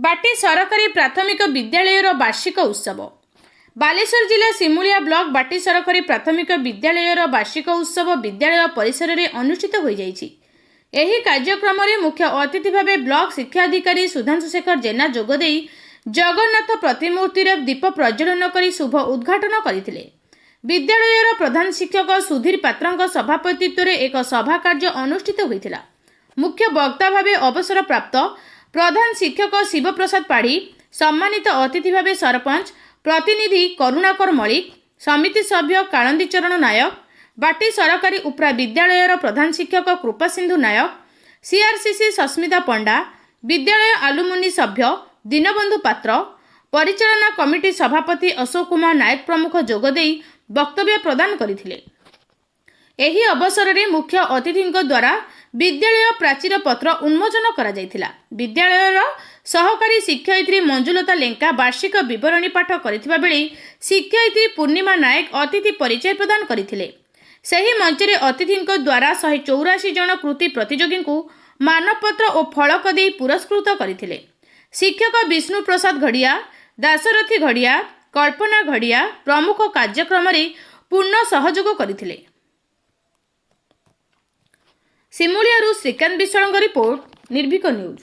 बाटी सरकारी प्राथमिक विद्यालयर वार्षिक उत्सव। बालेश्वर जिला सिमुलिया ब्लॉक बाटी सरकारी प्राथमिक विद्यालयर वार्षिक उत्सव विद्यालय परिसर में अनुष्ठित हो जाइछि। एही कार्यक्रम में मुख्य अतिथि भाव ब्लॉक शिक्षा अधिकारी सुधांशु शेखर जेना जोगदे जगन्नाथ प्रतिमूर्ति दीप प्रज्वलन कर शुभ उद्घाटन करथिले। विद्यालयर प्रधान शिक्षक सुधीर पात्र सभापतित्व में एक सभा कार्य अनुष्ठित होइथिला। मुख्य वक्ता भाव अवसर प्राप्त प्रधान शिक्षक शिवप्रसाद पाढ़ी, सम्मानित अतिथि भाव सरपंच प्रतिनिधि करुणाकर मलिक, समिति सभ्य कालंदी चरण नायक, बाटी सरकारी उपरा विद्यालयर प्रधान शिक्षक कृपा सिंधु नायक, सीआरसीसी सस्मिता पंडा, विद्यालय आलुमुनि सभ्य दीनबंधु पात्र, परिचालना कमिटी सभापति अशोक कुमार नायक प्रमुख जोगदे वक्तव्य प्रदान करथिले। एही अवसर में मुख्य अतिथि द्वारा विद्यालय प्राचीर पत्र उन्मोचन करा जायथिला। विद्यालयर सहकारी शिक्षयित्री मंजुलता लेंका वार्षिक विवरणी पाठ करथिबा बेले शिक्षयित्री पूर्णिमा नायक अतिथि परिचय प्रदान करथिले। सही मंच रे अतिथि द्वारा 184 जन कृति प्रतियोगी को मानपत्र और फलक दे पुरस्कृत करथिले। शिक्षक विष्णु प्रसाद घड़िया, दासरथी घड़िया, कल्पना घड़िया प्रमुख कार्यक्रम रे पूर्ण सहयोग करथिले। सिमुलियारू श्रीकांत विश्वाल रिपोर्ट, निर्भीक न्यूज।